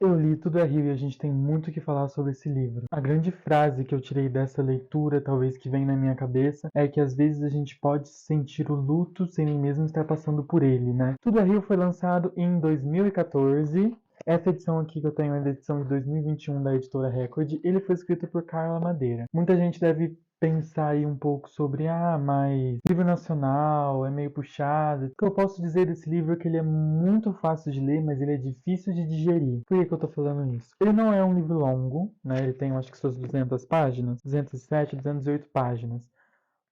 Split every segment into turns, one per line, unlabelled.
Eu li Tudo é Rio e a gente tem muito o que falar sobre esse livro. A grande frase que eu tirei dessa leitura, talvez que vem na minha cabeça, é que às vezes a gente pode sentir o luto sem nem mesmo estar passando por ele, né? Tudo é Rio foi lançado em 2014. Essa edição aqui que eu tenho é da edição de 2021 da editora Record. Ele foi escrito por Carla Madeira. Muita gente deve pensar aí um pouco sobre, mas livro nacional é meio puxado. O que eu posso dizer desse livro é que ele é muito fácil de ler, mas ele é difícil de digerir. Por que eu tô falando isso? Ele não é um livro longo, né? Ele tem, acho que suas 200 páginas, 207, 208 páginas.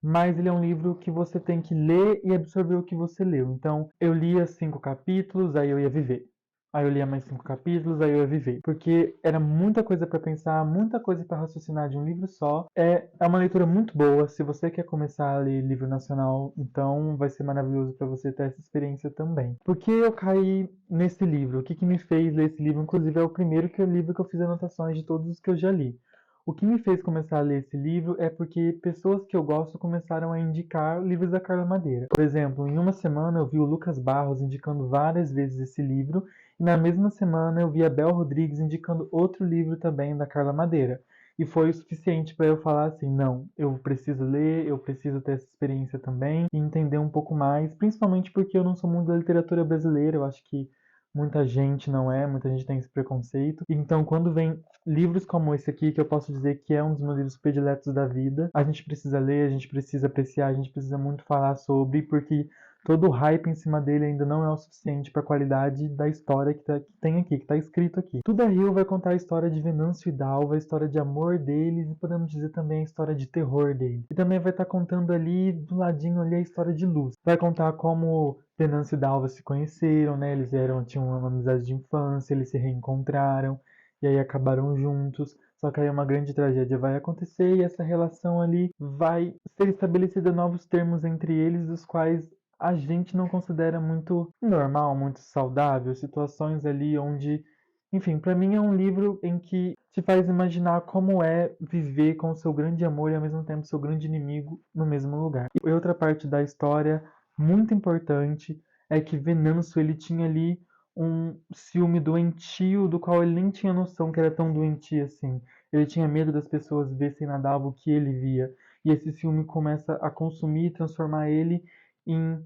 Mas ele é um livro que você tem que ler e absorver o que você leu. Então, eu lia 5 capítulos, aí eu ia viver. Aí eu lia mais 5 capítulos, aí eu ia viver. Porque era muita coisa para pensar, muita coisa para raciocinar de um livro só. É uma leitura muito boa. Se você quer começar a ler livro nacional, então vai ser maravilhoso para você ter essa experiência também. Por que eu caí nesse livro? O que me fez ler esse livro? Inclusive, é o primeiro livro que eu fiz anotações de todos os que eu já li. O que me fez começar a ler esse livro é porque pessoas que eu gosto começaram a indicar livros da Carla Madeira. Por exemplo, em uma semana eu vi o Lucas Barros indicando várias vezes esse livro, e na mesma semana eu vi a Bel Rodrigues indicando outro livro também da Carla Madeira. E foi o suficiente para eu falar assim, não, eu preciso ler, eu preciso ter essa experiência também e entender um pouco mais, principalmente porque eu não sou muito da literatura brasileira, eu acho que muita gente não é, muita gente tem esse preconceito. Então, quando vem livros como esse aqui, que eu posso dizer que é um dos meus livros prediletos da vida, a gente precisa ler, a gente precisa apreciar, a gente precisa muito falar sobre, porque todo o hype em cima dele ainda não é o suficiente para a qualidade da história que tem aqui, que está escrito aqui. Tudo é Rio vai contar a história de Venâncio e Dalva, a história de amor deles e podemos dizer também a história de terror deles. E também vai estar contando ali, do ladinho ali, a história de Luz. Vai contar como Venâncio e Dalva se conheceram, né? Tinham uma amizade de infância, eles se reencontraram e aí acabaram juntos. Só que aí uma grande tragédia vai acontecer e essa relação ali vai ser estabelecida novos termos entre eles, os quais a gente não considera muito normal, muito saudável, situações ali onde, enfim, para mim é um livro em que te faz imaginar como é viver com o seu grande amor e ao mesmo tempo seu grande inimigo no mesmo lugar. E outra parte da história muito importante é que Venâncio ele tinha ali um ciúme doentio do qual ele nem tinha noção que era tão doentio assim. Ele tinha medo das pessoas vissem na Dalva o que ele via. E esse ciúme começa a consumir e transformar ele em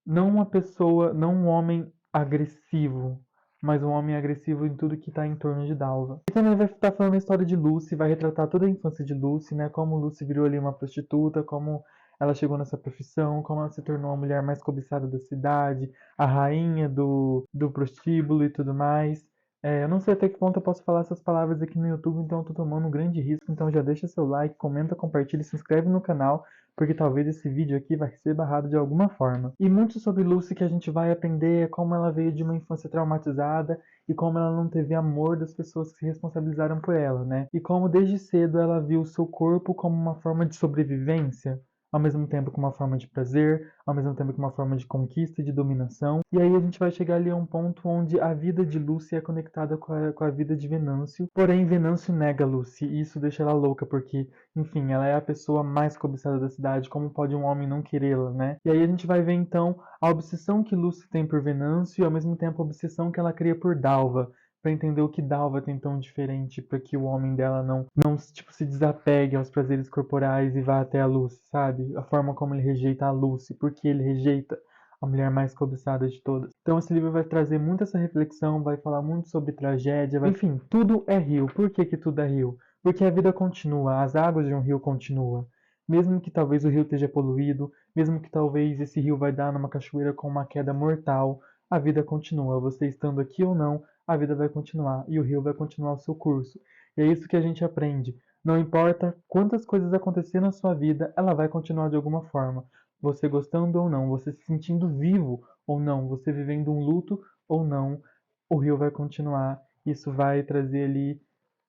não uma pessoa, não um homem agressivo, mas um homem agressivo em tudo que está em torno de Dalva. E também vai estar falando a história de Lucy, vai retratar toda a infância de Lucy, né? Como Lucy virou ali uma prostituta, como ela chegou nessa profissão, como ela se tornou a mulher mais cobiçada da cidade, a rainha do prostíbulo e tudo mais. Eu não sei até que ponto eu posso falar essas palavras aqui no YouTube, então eu tô tomando um grande risco. Então já deixa seu like, comenta, compartilha, se inscreve no canal, porque talvez esse vídeo aqui vai ser barrado de alguma forma. E muito sobre Lucy que a gente vai aprender é como ela veio de uma infância traumatizada e como ela não teve amor das pessoas que se responsabilizaram por ela, né? E como desde cedo ela viu o seu corpo como uma forma de sobrevivência, ao mesmo tempo como uma forma de prazer, ao mesmo tempo como uma forma de conquista e de dominação. E aí a gente vai chegar ali a um ponto onde a vida de Lucy é conectada com a vida de Venâncio. Porém, Venâncio nega Lucy e isso deixa ela louca, porque, enfim, ela é a pessoa mais cobiçada da cidade. Como pode um homem não querê-la, né? E aí a gente vai ver então a obsessão que Lucy tem por Venâncio e ao mesmo tempo a obsessão que ela cria por Dalva, para entender o que Dalva tem tão diferente para que o homem dela não tipo, se desapegue aos prazeres corporais e vá até a Lucy, sabe? A forma como ele rejeita a Lucy, porque ele rejeita a mulher mais cobiçada de todas. Então esse livro vai trazer muito essa reflexão, vai falar muito sobre tragédia, enfim, tudo é rio. Por que tudo é rio? Porque a vida continua, as águas de um rio continuam. Mesmo que talvez o rio esteja poluído, mesmo que talvez esse rio vai dar numa cachoeira com uma queda mortal, a vida continua. Você estando aqui ou não, a vida vai continuar e o rio vai continuar o seu curso. E é isso que a gente aprende. Não importa quantas coisas acontecer na sua vida, ela vai continuar de alguma forma. Você gostando ou não, você se sentindo vivo ou não, você vivendo um luto ou não, o rio vai continuar. Isso vai trazer ali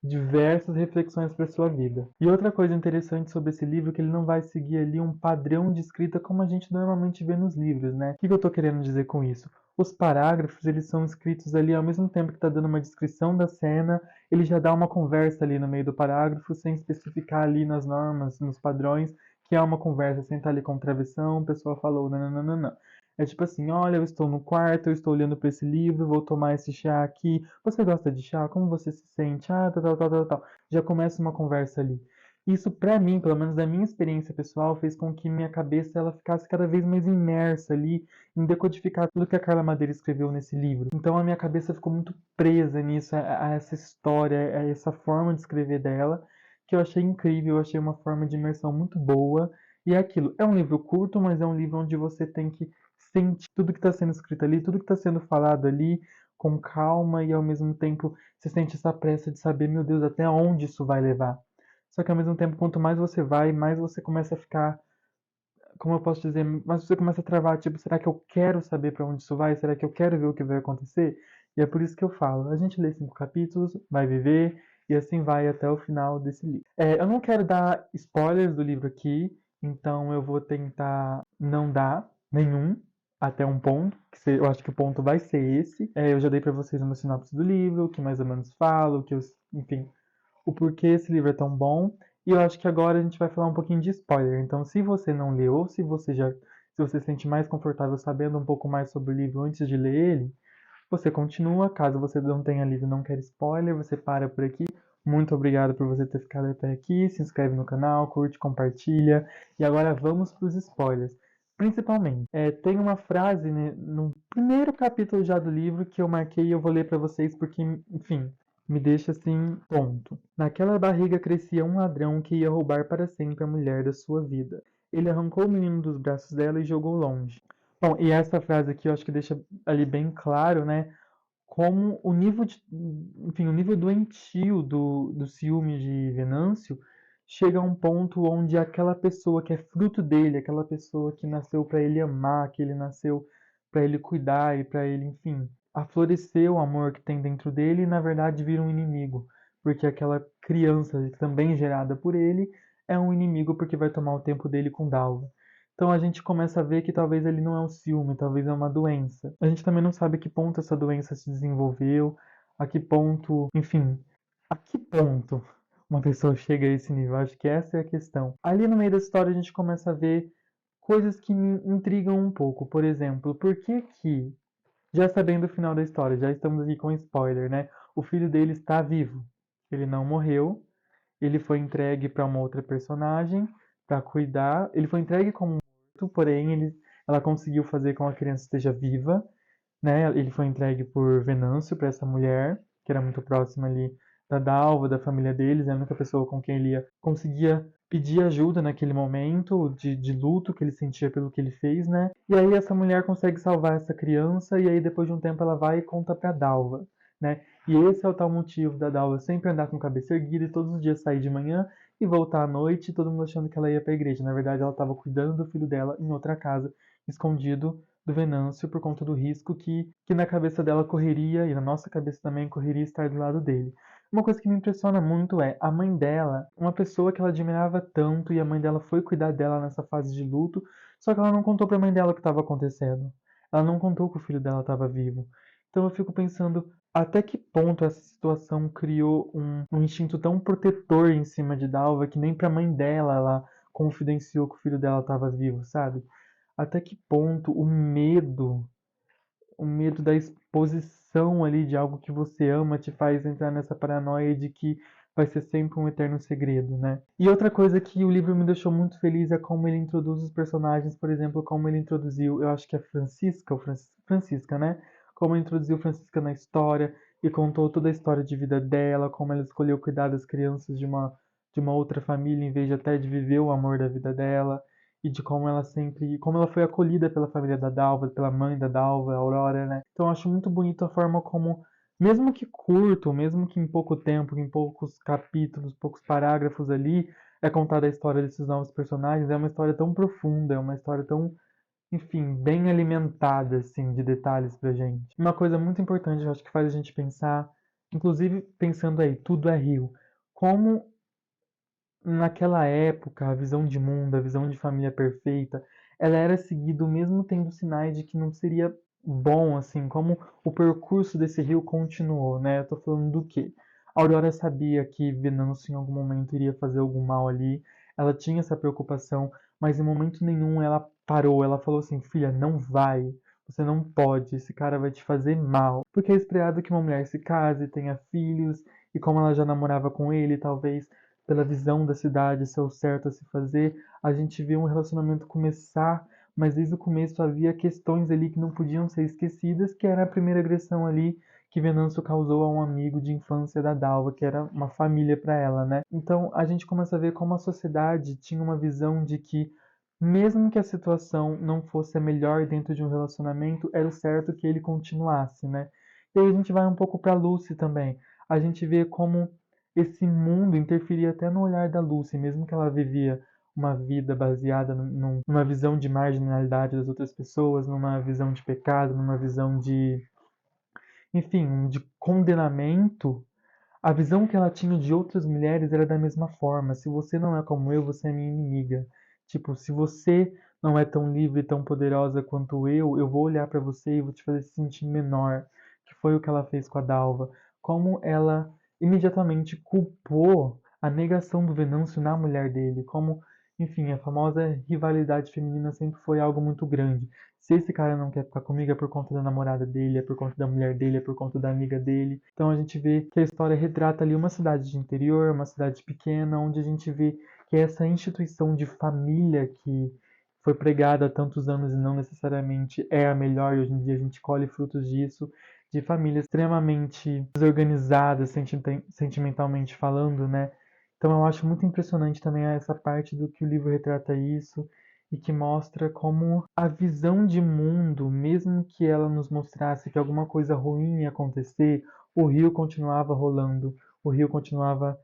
diversas reflexões para sua vida. E outra coisa interessante sobre esse livro é que ele não vai seguir ali um padrão de escrita como a gente normalmente vê nos livros, né? O que eu estou querendo dizer com isso? Os parágrafos, eles são escritos ali ao mesmo tempo que está dando uma descrição da cena, ele já dá uma conversa ali no meio do parágrafo, sem especificar ali nas normas, nos padrões, que é uma conversa, sem estar ali com travessão, a pessoa falou, nananana. É tipo assim, olha, eu estou no quarto, eu estou olhando para esse livro, vou tomar esse chá aqui. Você gosta de chá? Como você se sente? Ah, tal, tal, tal, tal, tal. Já começa uma conversa ali. Isso pra mim, pelo menos da minha experiência pessoal, fez com que minha cabeça ela ficasse cada vez mais imersa ali em decodificar tudo que a Carla Madeira escreveu nesse livro. Então a minha cabeça ficou muito presa nisso, a essa história, a essa forma de escrever dela, que eu achei incrível, eu achei uma forma de imersão muito boa. E é aquilo, é um livro curto, mas é um livro onde você tem que sentir tudo que está sendo escrito ali, tudo que está sendo falado ali, com calma e ao mesmo tempo você sente essa pressa de saber, meu Deus, até onde isso vai levar. Só que ao mesmo tempo, quanto mais você vai, mais você começa a ficar, como eu posso dizer, mais você começa a travar, tipo, será que eu quero saber para onde isso vai? Será que eu quero ver o que vai acontecer? E é por isso que eu falo, a gente lê 5 capítulos, vai viver, e assim vai até o final desse livro. Eu não quero dar spoilers do livro aqui, então eu vou tentar não dar nenhum até um ponto, eu acho que o ponto vai ser esse. Eu já dei para vocês uma sinopse do livro, o que mais ou menos falo, o que eu, enfim, o porquê esse livro é tão bom. E eu acho que agora a gente vai falar um pouquinho de spoiler. Então, se você não leu, ou se você se sente mais confortável sabendo um pouco mais sobre o livro antes de ler ele, você continua. Caso você não tenha lido e não quer spoiler, você para por aqui. Muito obrigado por você ter ficado até aqui. Se inscreve no canal, curte, compartilha. E agora vamos para os spoilers. Principalmente, tem uma frase, né, no primeiro capítulo já do livro que eu marquei e eu vou ler para vocês porque, enfim, me deixa assim, ponto. Naquela barriga crescia um ladrão que ia roubar para sempre a mulher da sua vida. Ele arrancou o menino dos braços dela e jogou longe. Bom, e essa frase aqui eu acho que deixa ali bem claro, né, como o nível de, enfim, o nível doentio do ciúme de Venâncio chega a um ponto onde aquela pessoa que é fruto dele, aquela pessoa que nasceu para ele amar, que ele nasceu para ele cuidar e para ele, enfim, aflorescer o amor que tem dentro dele e na verdade vira um inimigo, porque aquela criança também gerada por ele é um inimigo porque vai tomar o tempo dele com Dalva. Então a gente começa a ver que talvez ele não é um ciúme, talvez é uma doença. A gente também não sabe a que ponto essa doença se desenvolveu, a que ponto, enfim, a que ponto uma pessoa chega a esse nível. Acho que essa é a questão. Ali no meio da história a gente começa a ver coisas que me intrigam um pouco. Por exemplo, por que que, já sabendo o final da história, já estamos aqui com spoiler, né? O filho dele está vivo. Ele não morreu. Ele foi entregue para uma outra personagem para cuidar. Ele foi entregue como porém ela conseguiu fazer com que a criança esteja viva, né? Ele foi entregue por Venâncio para essa mulher, que era muito próxima ali da Dalva, da família deles, é a única pessoa com quem ele conseguia pedir ajuda naquele momento de luto que ele sentia pelo que ele fez, né? E aí essa mulher consegue salvar essa criança e aí depois de um tempo ela vai e conta para Dalva, né? E esse é o tal motivo da Dalva sempre andar com a cabeça erguida e todos os dias sair de manhã e voltar à noite, todo mundo achando que ela ia para a igreja. Na verdade, ela estava cuidando do filho dela em outra casa, escondido do Venâncio por conta do risco que na cabeça dela correria, e na nossa cabeça também correria estar do lado dele. Uma coisa que me impressiona muito é a mãe dela, uma pessoa que ela admirava tanto, e a mãe dela foi cuidar dela nessa fase de luto, só que ela não contou pra mãe dela o que estava acontecendo. Ela não contou que o filho dela estava vivo. Então eu fico pensando até que ponto essa situação criou um instinto tão protetor em cima de Dalva que nem pra mãe dela ela confidenciou que o filho dela estava vivo, sabe? Até que ponto o medo da exposição ali de algo que você ama te faz entrar nessa paranoia de que vai ser sempre um eterno segredo, né? E outra coisa que o livro me deixou muito feliz é como ele introduz os personagens, por exemplo, como ele introduziu, eu acho que é Francisca, Francisca, né? Como ele introduziu Francisca na história e contou toda a história de vida dela, como ela escolheu cuidar das crianças de uma outra família em vez de até de viver o amor da vida dela e de como ela foi acolhida pela família da Dalva, pela mãe da Dalva, a Aurora, né? Então eu acho muito bonito a forma como, mesmo que curto, mesmo que em pouco tempo, em poucos capítulos, poucos parágrafos ali, é contada a história desses novos personagens, é uma história tão profunda, é uma história tão, enfim, bem alimentada, assim, de detalhes pra gente. Uma coisa muito importante, eu acho que faz a gente pensar, inclusive pensando aí, tudo é Rio. Como naquela época, a visão de mundo, a visão de família perfeita, ela era seguida mesmo tendo sinais de que não seria bom, assim, como o percurso desse rio continuou, né? Eu tô falando do quê? A Aurora sabia que Venâncio em algum momento iria fazer algum mal ali, ela tinha essa preocupação, mas em momento nenhum ela parou, ela falou assim: filha, não vai, você não pode, esse cara vai te fazer mal. Porque é esperado que uma mulher se case, tenha filhos, e como ela já namorava com ele, talvez pela visão da cidade ser o certo a se fazer, a gente vê um relacionamento começar, mas desde o começo havia questões ali que não podiam ser esquecidas, que era a primeira agressão ali que Venâncio causou a um amigo de infância da Dalva, que era uma família para ela, né? Então a gente começa a ver como a sociedade tinha uma visão de que mesmo que a situação não fosse a melhor dentro de um relacionamento, era o certo que ele continuasse, né? E aí a gente vai um pouco para Lucy também. A gente vê como esse mundo interferia até no olhar da Lucy, mesmo que ela vivia uma vida baseada numa visão de marginalidade das outras pessoas, numa visão de pecado, numa visão de, enfim, de condenamento. A visão que ela tinha de outras mulheres era da mesma forma. Se você não é como eu, você é minha inimiga. Tipo, se você não é tão livre e tão poderosa quanto eu vou olhar pra você e vou te fazer se sentir menor. Que foi o que ela fez com a Dalva. Como ela imediatamente culpou a negação do Venâncio na mulher dele. Como, enfim, a famosa rivalidade feminina sempre foi algo muito grande. Se esse cara não quer ficar comigo é por conta da namorada dele, é por conta da mulher dele, é por conta da amiga dele. Então a gente vê que a história retrata ali uma cidade de interior, uma cidade pequena, onde a gente vê que essa instituição de família que foi pregada há tantos anos e não necessariamente é a melhor, e hoje em dia a gente colhe frutos disso, de famílias extremamente desorganizadas sentimentalmente falando, né? Então eu acho muito impressionante também essa parte do que o livro retrata isso, e que mostra como a visão de mundo, mesmo que ela nos mostrasse que alguma coisa ruim ia acontecer, o rio continuava rolando, o rio continuava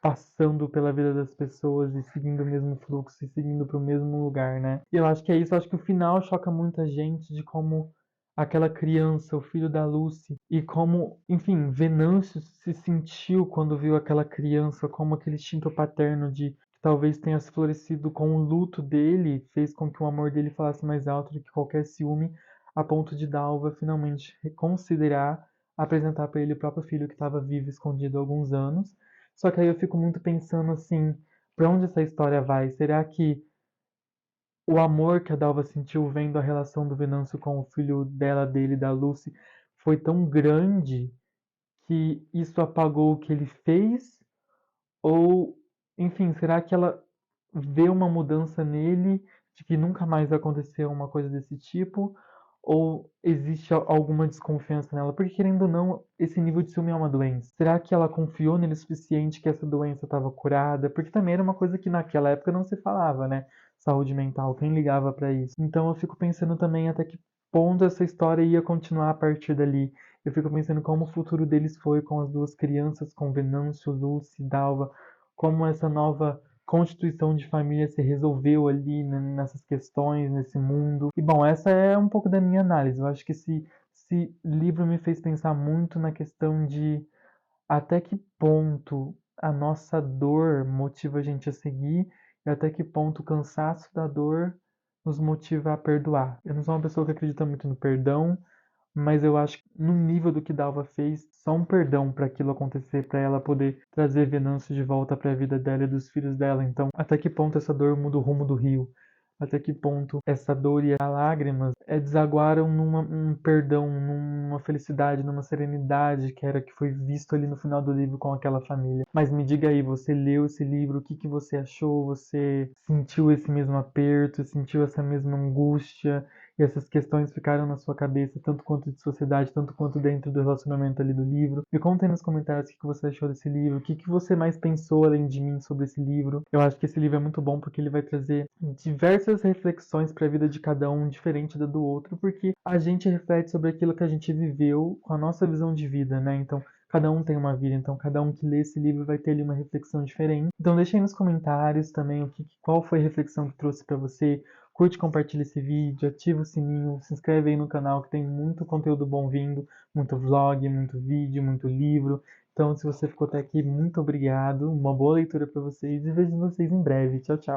passando pela vida das pessoas e seguindo o mesmo fluxo e seguindo para o mesmo lugar, né? E eu acho que é isso, eu acho que o final choca muita gente de como aquela criança, o filho da Lucy, e como, enfim, Venâncio se sentiu quando viu aquela criança, como aquele instinto paterno de que talvez tenha se florescido com o luto dele, fez com que o amor dele falasse mais alto do que qualquer ciúme, a ponto de Dalva finalmente reconsiderar apresentar para ele o próprio filho que estava vivo, escondido há alguns anos. Só que aí eu fico muito pensando assim, pra onde essa história vai? Será que o amor que a Dalva sentiu vendo a relação do Venâncio com o filho dela, dele, da Lucy, foi tão grande que isso apagou o que ele fez? Ou, enfim, será que ela vê uma mudança nele de que nunca mais aconteceu uma coisa desse tipo? Ou existe alguma desconfiança nela? Porque, querendo ou não, esse nível de ciúme é uma doença. Será que ela confiou nele o suficiente que essa doença estava curada? Porque também era uma coisa que naquela época não se falava, né? Saúde mental, quem ligava para isso? Então eu fico pensando também até que ponto essa história ia continuar a partir dali. Eu fico pensando como o futuro deles foi com as duas crianças, com Venâncio, Lucy, Dalva, como essa nova constituição de família se resolveu ali nessas questões, nesse mundo. E bom, essa é um pouco da minha análise. Eu acho que esse livro me fez pensar muito na questão de até que ponto a nossa dor motiva a gente a seguir e até que ponto o cansaço da dor nos motiva a perdoar. Eu não sou uma pessoa que acredita muito no perdão, mas eu acho que no nível do que Dalva fez, só um perdão para aquilo acontecer, para ela poder trazer Venâncio de volta para a vida dela e dos filhos dela. Então, até que ponto essa dor muda o rumo do rio? Até que ponto essa dor e as lágrimas desaguaram num perdão, numa felicidade, numa serenidade que era que foi visto ali no final do livro com aquela família. Mas me diga aí, você leu esse livro, o que que você achou? Você sentiu esse mesmo aperto, sentiu essa mesma angústia? E essas questões ficaram na sua cabeça, tanto quanto de sociedade, tanto quanto dentro do relacionamento ali do livro. Me conta aí nos comentários o que você achou desse livro, o que você mais pensou além de mim sobre esse livro. Eu acho que esse livro é muito bom porque ele vai trazer diversas reflexões para a vida de cada um, diferente da do outro, porque a gente reflete sobre aquilo que a gente viveu com a nossa visão de vida, né? Então, cada um tem uma vida, então cada um que lê esse livro vai ter ali uma reflexão diferente. Então deixa aí nos comentários também qual foi a reflexão que trouxe para você. Curte, compartilha esse vídeo, ativa o sininho, se inscreve aí no canal que tem muito conteúdo bom vindo, muito vlog, muito vídeo, muito livro. Então, se você ficou até aqui, muito obrigado, uma boa leitura para vocês e vejo vocês em breve. Tchau, tchau.